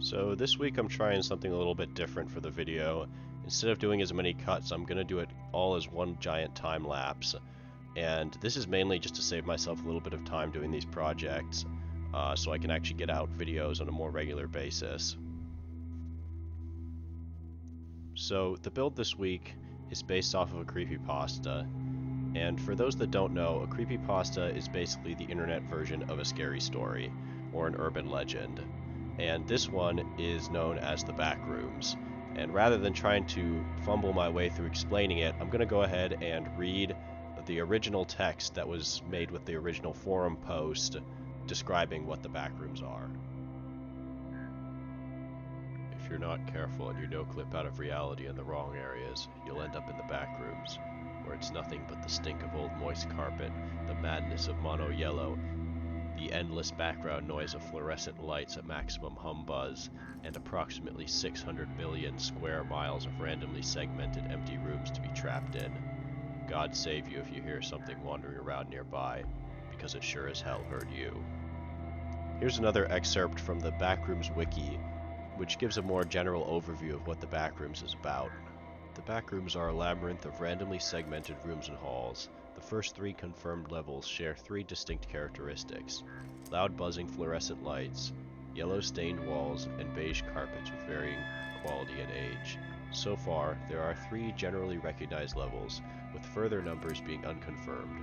So this week I'm trying something a little bit different for the video. Instead of doing as many cuts, I'm going to do it all as one giant time lapse. And this is mainly just to save myself a little bit of time doing these projects, so I can actually get out videos on a more regular basis. So the build this week is based off of a creepypasta. And for those that don't know, a creepypasta is basically the internet version of a scary story, or an urban legend. And this one is known as the Backrooms. And rather than trying to fumble my way through explaining it, I'm going to go ahead and read the original text that was made with the original forum post describing what the Backrooms are. If you're not careful and you no-clip out of reality in the wrong areas, you'll end up in the Backrooms, where it's nothing but the stink of old moist carpet, the madness of mono yellow, the endless background noise of fluorescent lights at maximum hum buzz, and approximately 600 million square miles of randomly segmented empty rooms to be trapped in. God save you if you hear something wandering around nearby, because it sure as hell heard you. Here's another excerpt from the Backrooms wiki, which gives a more general overview of what the Backrooms is about. The Backrooms are a labyrinth of randomly segmented rooms and halls. The first 3 confirmed levels share 3 distinct characteristics: loud buzzing fluorescent lights, yellow stained walls, and beige carpets with varying quality and age. So far, there are 3 generally recognized levels, with further numbers being unconfirmed.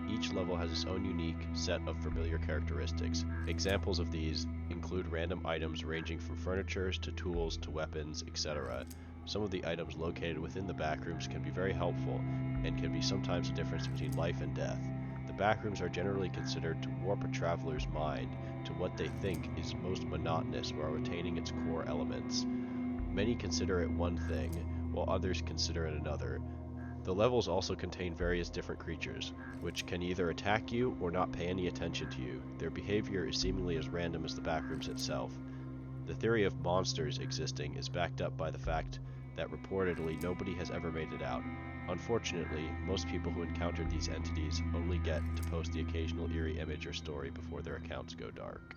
Each level has its own unique set of familiar characteristics. Examples of these include random items ranging from furniture to tools to weapons, etc. Some of the items located within the Backrooms can be very helpful, and can be sometimes the difference between life and death. The Backrooms are generally considered to warp a traveler's mind to what they think is most monotonous while retaining its core elements. Many consider it one thing, while others consider it another. The levels also contain various different creatures, which can either attack you or not pay any attention to you. Their behavior is seemingly as random as the Backrooms itself. The theory of monsters existing is backed up by the fact that reportedly nobody has ever made it out. Unfortunately, most people who encountered these entities only get to post the occasional eerie image or story before their accounts go dark.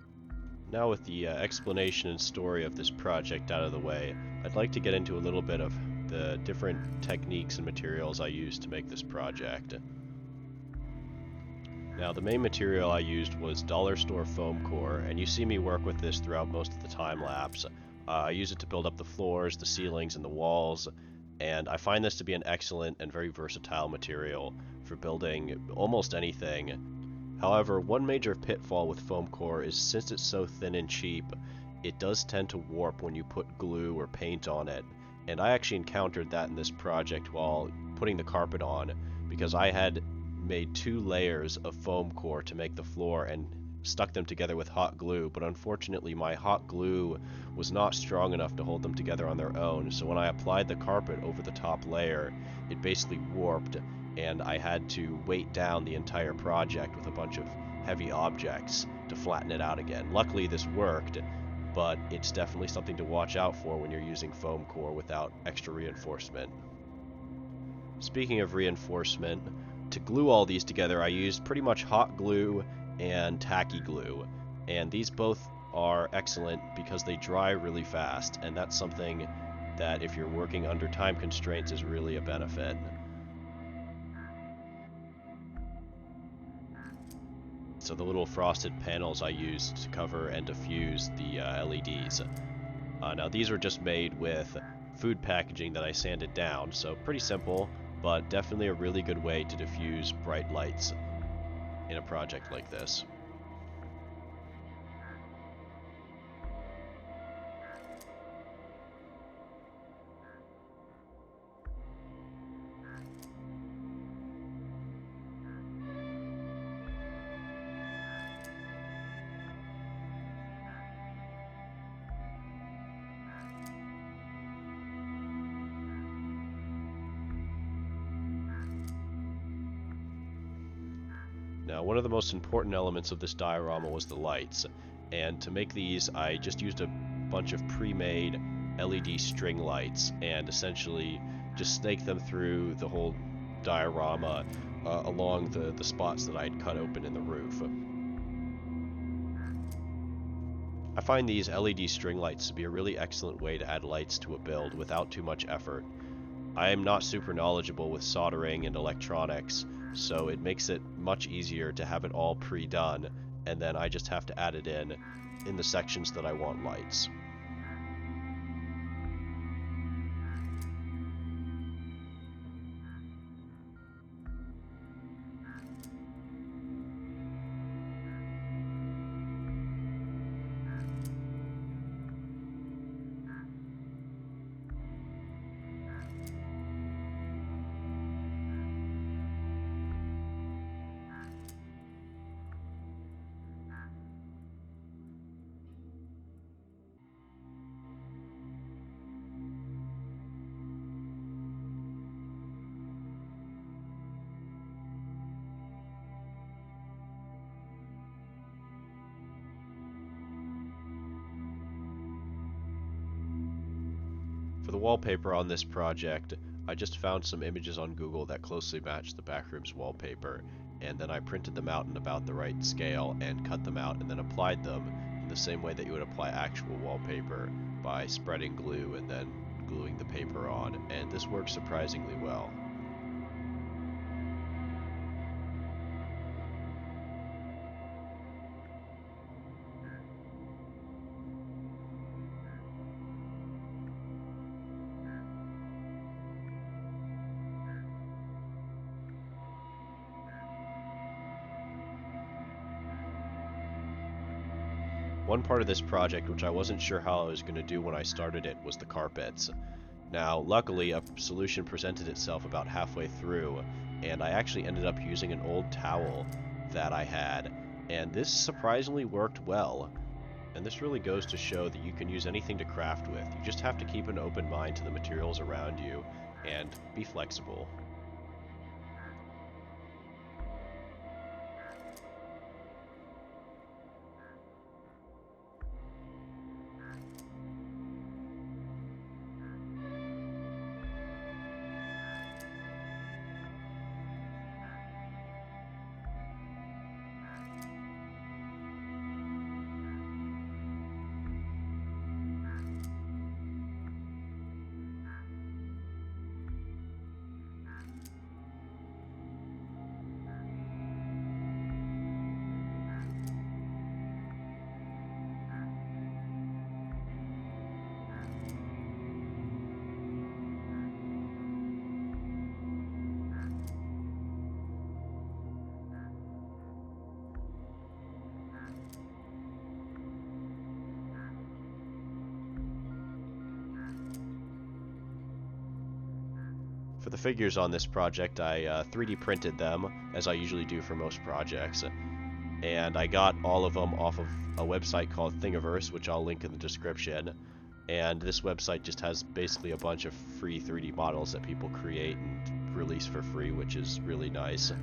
Now with the explanation and story of this project out of the way, I'd like to get into a little bit of the different techniques and materials I used to make this project. Now the main material I used was dollar store foam core, and you see me work with this throughout most of the time lapse. I use it to build up the floors, the ceilings, and the walls, and I find this to be an excellent and very versatile material for building almost anything. However, one major pitfall with foam core is since it's so thin and cheap, it does tend to warp when you put glue or paint on it. And I actually encountered that in this project while putting the carpet on, because I had made 2 layers of foam core to make the floor and stuck them together with hot glue, but unfortunately my hot glue was not strong enough to hold them together on their own, so when I applied the carpet over the top layer, it basically warped, and I had to weight down the entire project with a bunch of heavy objects to flatten it out again. Luckily this worked, but it's definitely something to watch out for when you're using foam core without extra reinforcement. Speaking of reinforcement, to glue all these together I used pretty much hot glue and tacky glue, and these both are excellent because they dry really fast, and that's something that if you're working under time constraints is really a benefit. So the little frosted panels I used to cover and diffuse the LEDs. Now these are just made with food packaging that I sanded down, so pretty simple, but definitely a really good way to diffuse bright lights in a project like this. Now, one of the most important elements of this diorama was the lights, and to make these I just used a bunch of pre-made LED string lights and essentially just snaked them through the whole diorama along the spots that I'd cut open in the roof. I find these LED string lights to be a really excellent way to add lights to a build without too much effort. I am not super knowledgeable with soldering and electronics, so it makes it much easier to have it all pre-done, and then I just have to add it in the sections that I want lights. For the wallpaper on this project, I just found some images on Google that closely matched the Backrooms wallpaper, and then I printed them out in about the right scale and cut them out and then applied them in the same way that you would apply actual wallpaper by spreading glue and then gluing the paper on, and this works surprisingly well. One part of this project which I wasn't sure how I was going to do when I started it was the carpets. Now, luckily, a solution presented itself about halfway through, and I actually ended up using an old towel that I had, and this surprisingly worked well. And this really goes to show that you can use anything to craft with. You just have to keep an open mind to the materials around you and be flexible. For the figures on this project, I 3D printed them, as I usually do for most projects, and I got all of them off of a website called Thingiverse, which I'll link in the description. And this website just has basically a bunch of free 3D models that people create and release for free, which is really nice.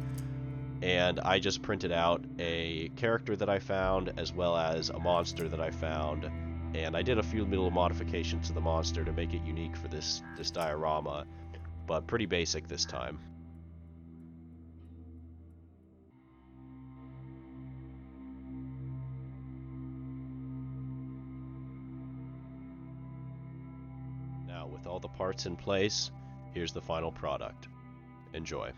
And I just printed out a character that I found, as well as a monster that I found, and I did a few little modifications to the monster to make it unique for this diorama, but pretty basic this time. Now, with all the parts in place, here's the final product. Enjoy.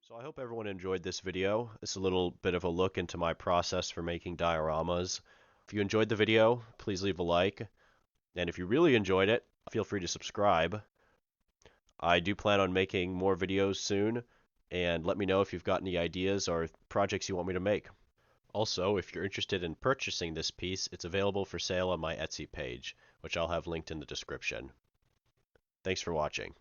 So I hope everyone enjoyed this video. It's a little bit of a look into my process for making dioramas. If you enjoyed the video, please leave a like. And if you really enjoyed it, feel free to subscribe. I do plan on making more videos soon, and let me know if you've got any ideas or projects you want me to make. Also, if you're interested in purchasing this piece, it's available for sale on my Etsy page, which I'll have linked in the description. Thanks for watching.